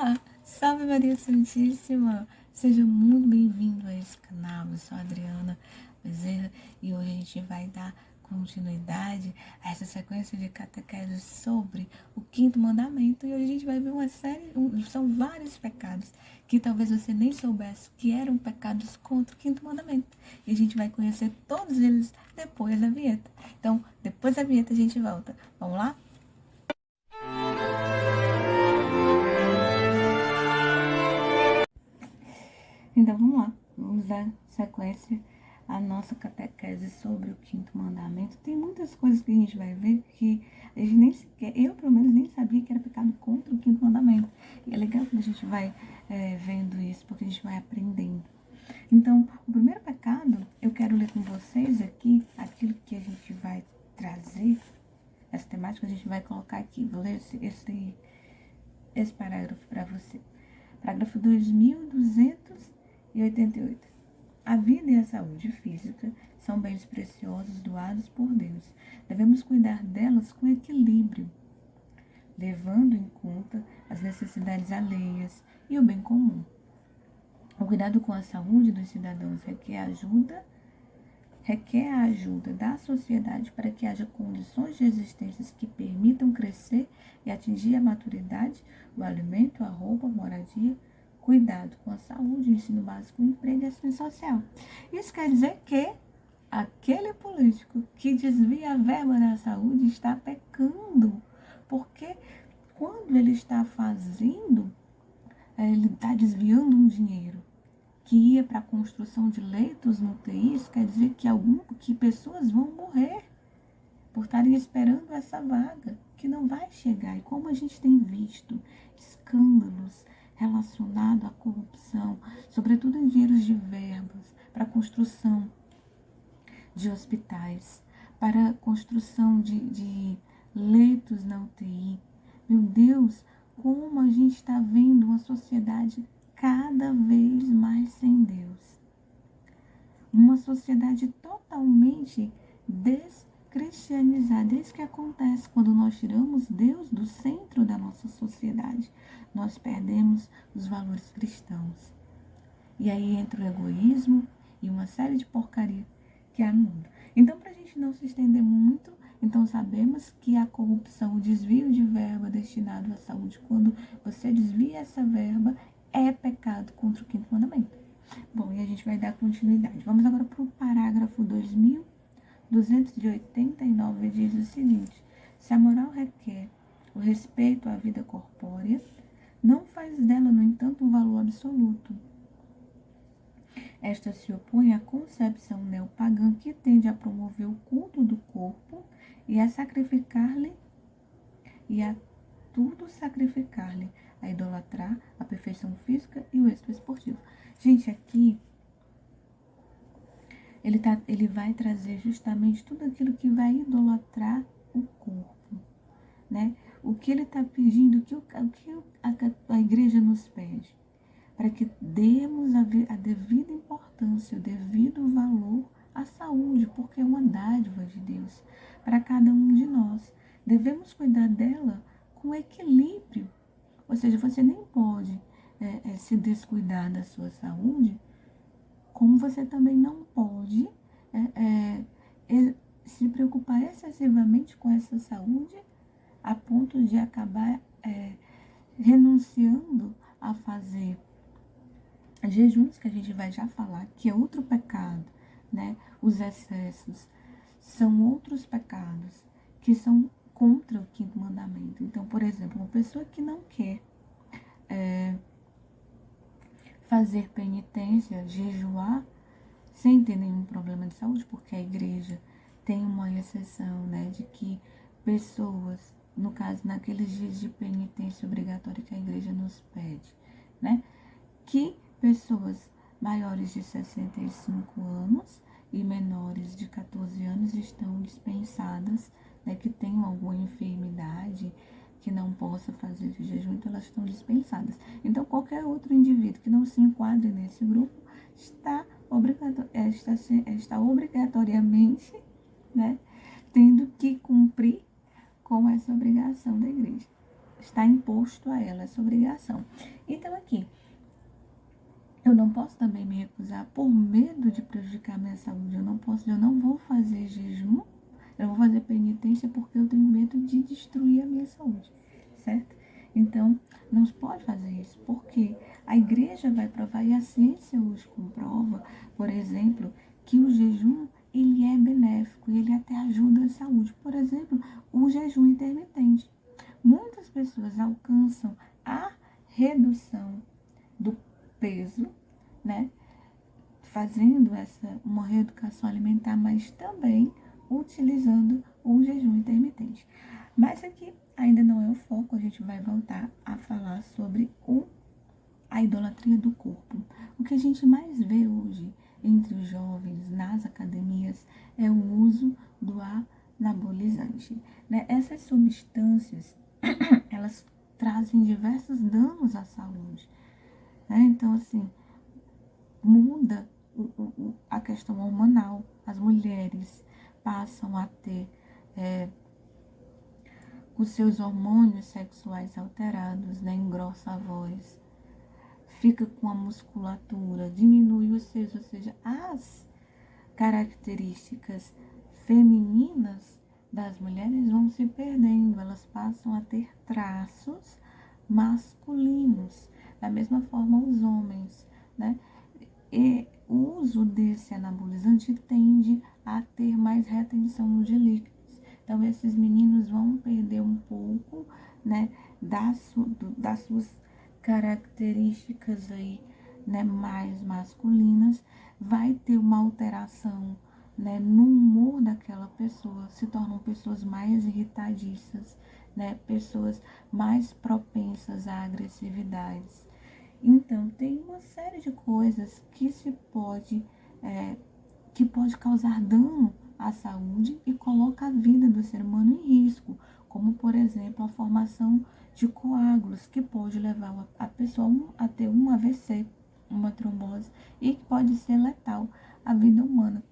Olá, salve Maria Santíssima, seja muito bem-vindo a esse canal. Eu sou a Adriana Bezerra e hoje a gente vai dar continuidade a essa sequência de catequeses sobre o quinto mandamento e hoje a gente vai ver uma série, são vários pecados que talvez você nem soubesse que eram pecados contra o quinto mandamento e a gente vai conhecer todos eles depois da vinheta. Então, depois da vinheta a gente volta. Vamos lá? Então vamos lá, vamos dar sequência à nossa catequese sobre o quinto mandamento. Tem muitas coisas que a gente vai ver que a gente nem sequer, eu pelo menos nem sabia que era pecado contra o quinto mandamento. E é legal quando a gente vai vendo isso, porque a gente vai aprendendo. Então, o primeiro pecado, eu quero ler com vocês aqui aquilo que a gente vai trazer, essa temática a gente vai colocar aqui. Vou ler esse parágrafo para você. Parágrafo 2288. A vida e a saúde física são bens preciosos doados por Deus. Devemos cuidar delas com equilíbrio, levando em conta as necessidades alheias e o bem comum. O cuidado com a saúde dos cidadãos requer a ajuda da sociedade para que haja condições de existência que permitam crescer e atingir a maturidade, o alimento, a roupa, a moradia, cuidado com a saúde, o ensino básico, o emprego e a assistência social. Isso quer dizer que aquele político que desvia a verba da saúde está pecando, porque quando ele está fazendo, ele está desviando um dinheiro que ia para a construção de leitos no UTI, isso quer dizer que pessoas vão morrer por estarem esperando essa vaga, que não vai chegar. E como a gente tem visto escândalos relacionados à corrupção, sobretudo em dinheiros de verbas, para a construção de hospitais, para a construção de leitos na UTI. Meu Deus, como a gente está vendo uma sociedade cada vez mais sem Deus. Uma sociedade totalmente descristianizada. Isso que acontece quando nós tiramos Deus do centro da nossa sociedade. Nós perdemos os valores cristãos. E aí entra o egoísmo e uma série de porcaria que há no mundo. Então, para a gente não se estender muito, então sabemos que a corrupção, o desvio de verba destinado à saúde, quando você desvia essa verba, é pecado contra o quinto mandamento. Bom, e a gente vai dar continuidade. Vamos agora para o parágrafo 2289, diz o seguinte: se a moral requer o respeito à vida corpórea, não faz dela, no entanto, um valor absoluto. Esta se opõe à concepção neopagã que tende a promover o culto do corpo e a sacrificar-lhe e a tudo sacrificar-lhe, a idolatrar a perfeição física e o êxito esportivo. Gente, aqui ele vai trazer justamente tudo aquilo que vai idolatrar o corpo, né? O que ele está pedindo, o que a igreja nos pede, para que demos a devida importância, o devido valor à saúde, porque é uma dádiva de Deus para cada um de nós. Devemos cuidar dela com equilíbrio, ou seja, você nem pode se descuidar da sua saúde, como você também não pode se preocupar excessivamente com essa saúde a ponto de acabar renunciando a fazer jejuns, que a gente vai já falar, que é outro pecado, né? Os excessos são outros pecados que são contra o quinto mandamento. Então, por exemplo, uma pessoa que não quer fazer penitência, jejuar, sem ter nenhum problema de saúde, porque a igreja tem uma exceção, né, de que pessoas, no caso, naqueles dias de penitência obrigatória que a igreja nos pede, né, que pessoas maiores de 65 anos e menores de 14 anos estão dispensadas, né, que tenham alguma enfermidade, que não possa fazer de jejum, então elas estão dispensadas. Então, qualquer outro indivíduo que não se enquadre nesse grupo está obrigatoriamente, né, tendo que cumprir com essa obrigação da igreja. está imposto a ela, essa obrigação. Então aqui, eu não posso também me recusar por medo de prejudicar a minha saúde. Eu não vou fazer jejum, eu não vou fazer penitência porque eu tenho medo de destruir a minha saúde, certo? Então, não se pode fazer isso, porque a igreja vai provar e a ciência hoje comprova, por exemplo, que o jejum, ele é benéfico e ele até ajuda a saúde. Por exemplo, o jejum intermitente. Muitas pessoas alcançam a redução do peso, né? Fazendo uma reeducação alimentar, mas também utilizando o jejum intermitente. Mas aqui ainda não é o foco, a gente vai voltar a falar sobre a idolatria do corpo. O que a gente mais vê hoje entre os jovens nas academias é o uso do anabolizante, né? Essas substâncias, elas trazem diversos danos à saúde, né? Então, assim, muda a questão hormonal. As mulheres passam a ter os seus hormônios sexuais alterados, né? Engrossa a voz, fica com a musculatura, diminui os seios, ou seja, as características femininas das mulheres vão se perdendo, elas passam a ter traços masculinos, da mesma forma os homens, né? E o uso desse anabolizante tende a ter mais retenção de líquidos. Então, esses meninos vão perder um pouco, né, das suas características aí, né, mais masculinas, vai ter uma alteração, né, no humor daquela pessoa, se tornam pessoas mais irritadiças, né, pessoas mais propensas a agressividades. Então, tem uma série de coisas que pode causar dano à saúde e coloca a vida do ser humano em risco, como, por exemplo, a formação de coágulos, que pode levar a pessoa a ter um AVC, uma trombose, e que pode ser letal à vida humana.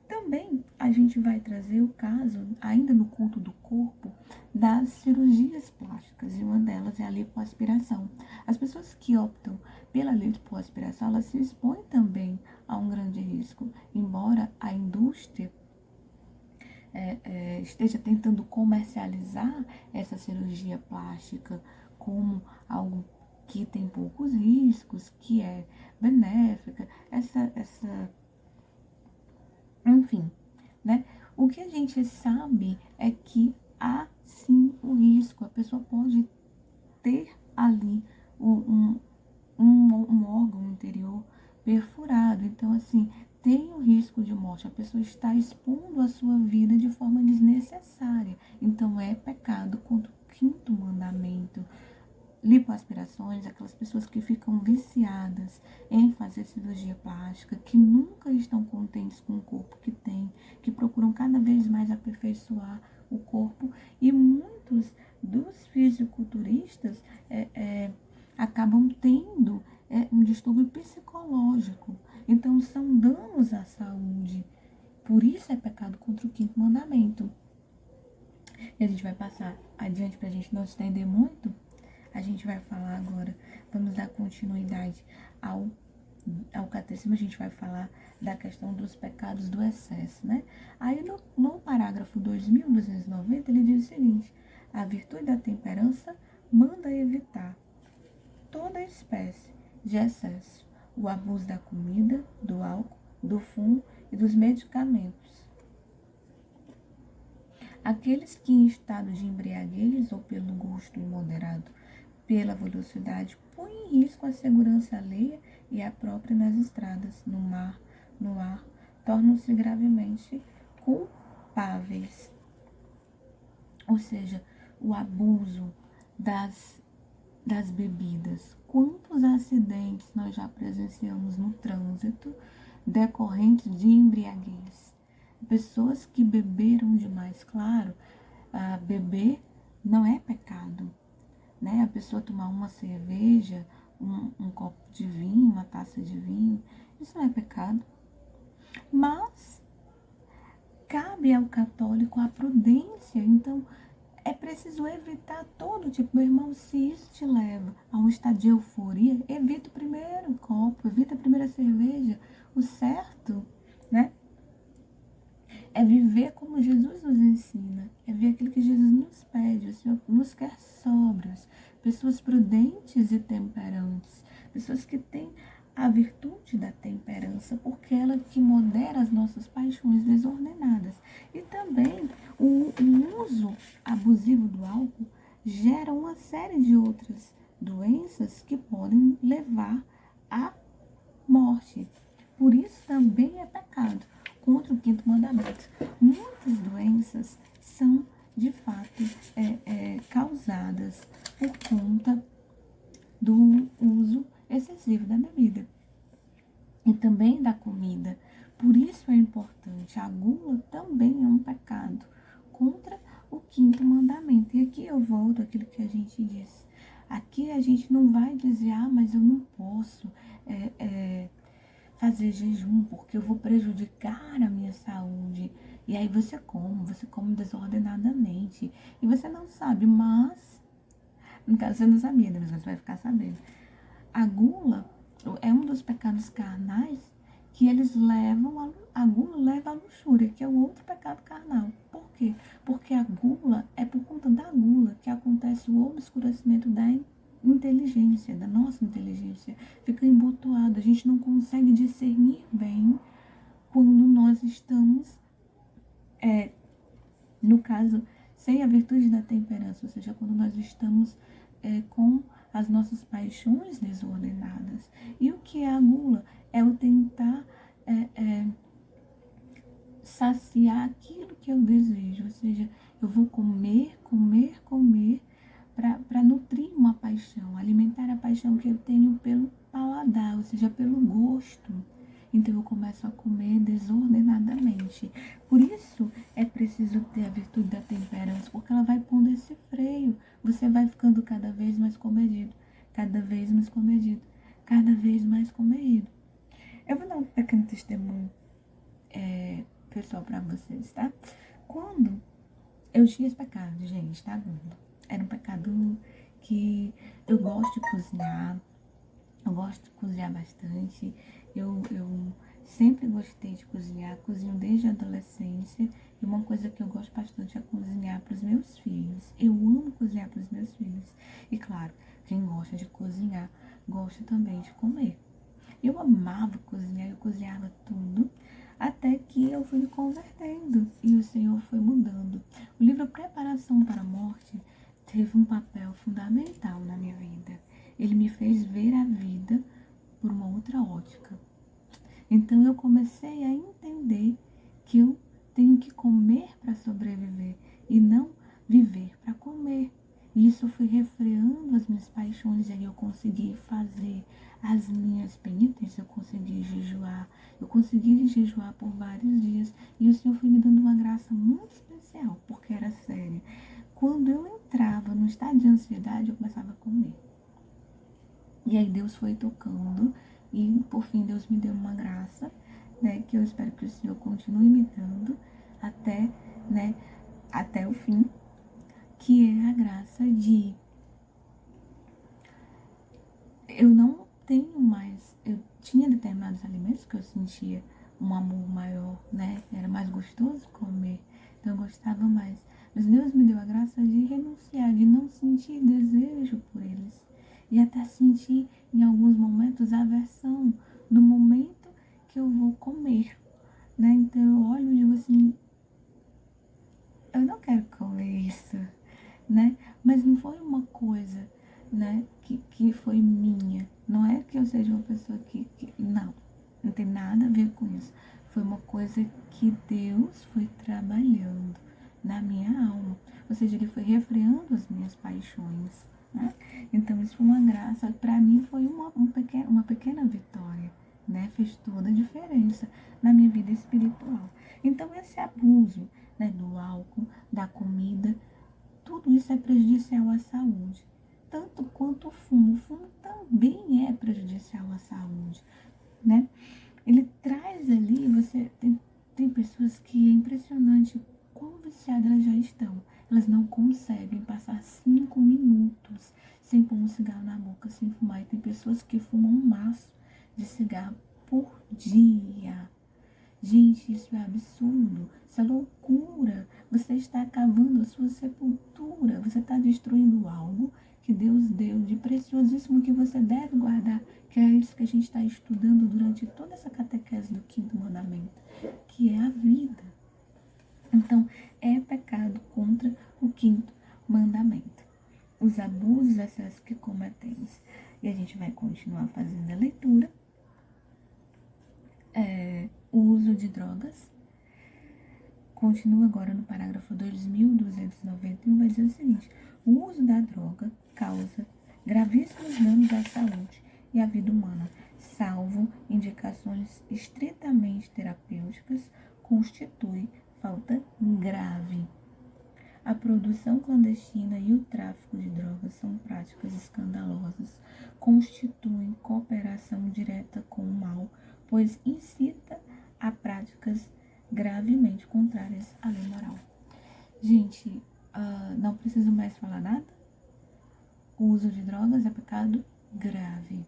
Também a gente vai trazer o caso, ainda no culto do corpo, das cirurgias plásticas, e uma delas é a lipoaspiração. As pessoas que optam pela lipoaspiração, elas se expõem também a um grande risco, embora a indústria esteja tentando comercializar essa cirurgia plástica como algo que tem poucos riscos, que é benéfica, enfim, né? O que a gente sabe é que há sim o risco, a pessoa pode ter ali um órgão interior perfurado, então assim, tem o risco de morte, a pessoa está expondo a sua vida de forma desnecessária, então é pecado contra o quinto mandamento. Lipoaspirações, aquelas pessoas que ficam viciadas em fazer cirurgia plástica, que nunca estão contentes com o corpo que têm, que procuram cada vez mais aperfeiçoar o corpo, e muitos dos fisiculturistas acabam tendo um distúrbio psicológico. Então, são danos à saúde. Por isso é pecado contra o quinto mandamento. E a gente vai passar adiante para a gente não estender muito. A gente vai falar agora, vamos dar continuidade ao catecismo, a gente vai falar da questão dos pecados do excesso, né? Aí no parágrafo 2290, ele diz o seguinte: a virtude da temperança manda evitar toda espécie de excesso, o abuso da comida, do álcool, do fumo e dos medicamentos. Aqueles que em estado de embriaguez ou pelo gosto imoderado, pela velocidade, põe em risco a segurança alheia e a própria nas estradas, no mar, no ar, tornam-se gravemente culpáveis. Ou seja, o abuso das bebidas. Quantos acidentes nós já presenciamos no trânsito decorrentes de embriaguez? Pessoas que beberam demais, claro, beber não é pecado, né? A pessoa tomar uma cerveja, um copo de vinho, uma taça de vinho, isso não é pecado. Mas cabe ao católico a prudência. Então, É preciso evitar todo tipo, meu irmão, se isso te leva a um estado de euforia, evita o primeiro copo, evita a primeira cerveja. O certo, né, é viver como Jesus nos ensina, é ver aquilo que Jesus nos pede. O Senhor nos quer sóbrios, pessoas prudentes e temperantes, pessoas que têm a virtude da temperança, porque ela que modera as nossas paixões desordenadas. E também o uso abusivo do álcool gera uma série de outras doenças que podem levar à morte. Por isso também é pecado contra o quinto mandamento. Muitas doenças são, de fato, causadas por conta do uso excessivo da bebida e também da comida. Por isso é importante. A gula também é um pecado contra o quinto mandamento. E aqui eu volto àquilo que a gente disse. Aqui a gente não vai dizer, mas eu não posso fazer jejum porque eu vou prejudicar a minha saúde. E aí você come desordenadamente. E você não sabe, mas, no caso você não sabia, né? Mas você vai ficar sabendo. A gula é um dos pecados carnais que eles levam, a gula leva à luxúria, que é o outro pecado carnal. Por quê? Porque a gula, é por conta da gula que acontece o obscurecimento da inteligência, da nossa inteligência. Fica embotoado, a gente não consegue discernir bem quando nós estamos, no caso, sem a virtude da temperança, ou seja, quando nós estamos com as nossas paixões desordenadas. E o que é a gula? É o tentar saciar aquilo que eu desejo, ou seja, eu vou comer para nutrir uma paixão, alimentar a paixão que eu tenho pelo paladar, ou seja, pelo gosto. Então eu começo a comer desordenadamente. Por isso é preciso ter a virtude da temperança, porque ela vai pondo esse freio. Você vai ficando cada vez mais comedido, cada vez mais comedido, cada vez mais comedido. Eu vou dar um pequeno testemunho pessoal para vocês, tá? Quando eu tinha esse pecado, gente, tá? Era um pecado que eu gosto de cozinhar, eu gosto de cozinhar bastante. Eu sempre gostei de cozinhar, cozinho desde a adolescência. E uma coisa que eu gosto bastante é cozinhar para os meus filhos. Eu amo cozinhar para os meus filhos. E claro, quem gosta de cozinhar, gosta também de comer. Eu amava cozinhar, eu cozinhava tudo, até que eu fui me convertendo e o Senhor foi mudando. O livro Preparação para a Morte teve um papel fundamental na minha vida. Ele me fez ver a vida por uma outra ótica. Então eu comecei a entender que eu tenho que comer para sobreviver e não viver para comer. E isso foi refreando as minhas paixões, e aí eu consegui fazer as minhas penitências, eu consegui jejuar por vários dias, e o Senhor foi me dando uma graça muito especial, porque era séria. Quando eu entrava no estado de ansiedade, eu começava a comer. E aí Deus foi tocando, e por fim Deus me deu uma graça, né, que eu espero que o Senhor continue me dando até o fim, que é a graça de eu não tenho mais, eu tinha determinados alimentos que eu sentia um amor maior, né? Era mais gostoso comer, então eu gostava mais. Mas Deus me deu a graça de renunciar, de não sentir desejo por eles. E até sentir, em alguns momentos, aversão no momento que eu vou comer, né? Então eu olho e digo assim, eu não quero comer isso, né? Mas não foi uma coisa, né, que foi minha. Não é que eu seja uma pessoa não tem nada a ver com isso. Foi uma coisa que Deus foi trabalhando na minha alma. Ou seja, Ele foi refreando as minhas paixões, né? Então isso foi uma graça. Para mim foi uma pequena vitória, né? Fez toda a diferença na minha vida espiritual. Então esse abuso, né, do álcool, da comida, tudo isso é prejudicial à saúde, tanto quanto o fumo. O fumo também é prejudicial à saúde, né? Ele traz ali, você tem pessoas que é impressionante quão viciadas elas já estão. Elas não conseguem boca sem fumar. E tem pessoas que fumam um maço de cigarro por dia. Gente, isso é absurdo, isso é loucura. Você está cavando a sua sepultura, você está destruindo algo que Deus deu de preciosíssimo que você deve guardar, que é isso que a gente está estudando durante toda essa catequese do quinto mandamento, que é a vida. Então, é pecado contra o quinto mandamento. Os abusos, excessos que cometemos. E a gente vai continuar fazendo a leitura. O uso de drogas. Continua agora no parágrafo 2291, vai dizer o seguinte: o uso da droga causa gravíssimos danos à saúde e à vida humana, salvo indicações estritamente terapêuticas, constitui falta grave. A produção clandestina e o tráfico de drogas são práticas escandalosas, constituem cooperação direta com o mal, pois incita a práticas gravemente contrárias à lei moral. Gente, não preciso mais falar nada. O uso de drogas é pecado grave.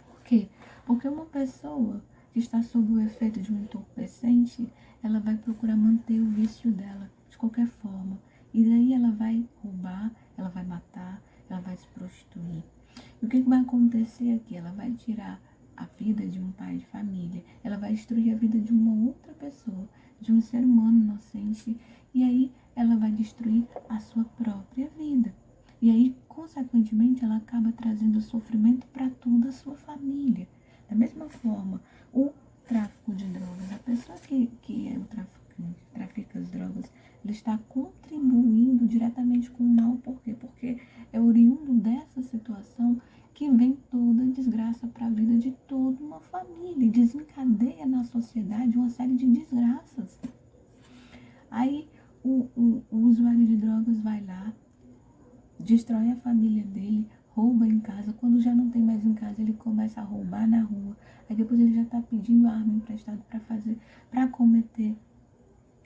Por quê? Porque uma pessoa que está sob o efeito de um entorpecente, ela vai procurar manter o vício dela de qualquer forma. E daí ela vai roubar, ela vai matar, ela vai se prostituir. E o que vai acontecer aqui? Ela vai tirar a vida de um pai de família, ela vai destruir a vida de uma outra pessoa, de um ser humano inocente, e aí ela vai destruir a sua própria vida. E aí, consequentemente, ela acaba trazendo sofrimento para toda a sua família. Da mesma forma, o tráfico de drogas, a pessoa que é o traficante, trafica as drogas, ele está contribuindo diretamente com o mal. Por quê? Porque é oriundo dessa situação que vem toda a desgraça para a vida de toda uma família, desencadeia na sociedade uma série de desgraças. Aí o usuário de drogas vai lá, destrói a família dele, rouba em casa. Quando já não tem mais em casa, ele começa a roubar na rua. Aí depois ele já está pedindo a arma emprestada para cometer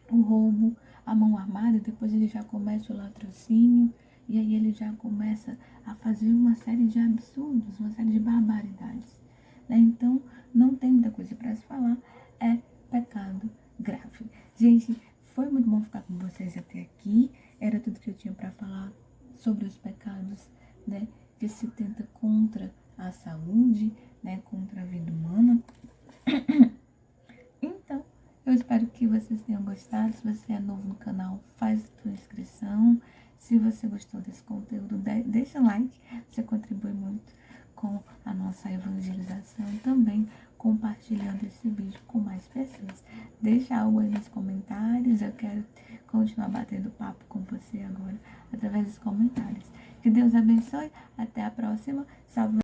o roubo, a mão armada. Depois ele já começa o latrocínio. E aí ele já começa a fazer uma série de absurdos, uma série de barbaridades. Né? Então, não tem muita coisa para se falar. É pecado grave. Gente, foi muito bom ficar com vocês até aqui. Era tudo que eu tinha para falar sobre os pecados, né, que se tenta contra a saúde, né, contra a vida humana. Então, eu espero que vocês tenham gostado. Se você é novo no canal, faz a sua inscrição. Se você gostou desse conteúdo, deixa o like. Você contribui muito com a nossa evangelização. Também compartilhando esse vídeo com mais pessoas. Deixa algo aí nos comentários. Eu quero continuar batendo papo com você agora, através dos comentários. Que Deus abençoe. Até a próxima. Salve.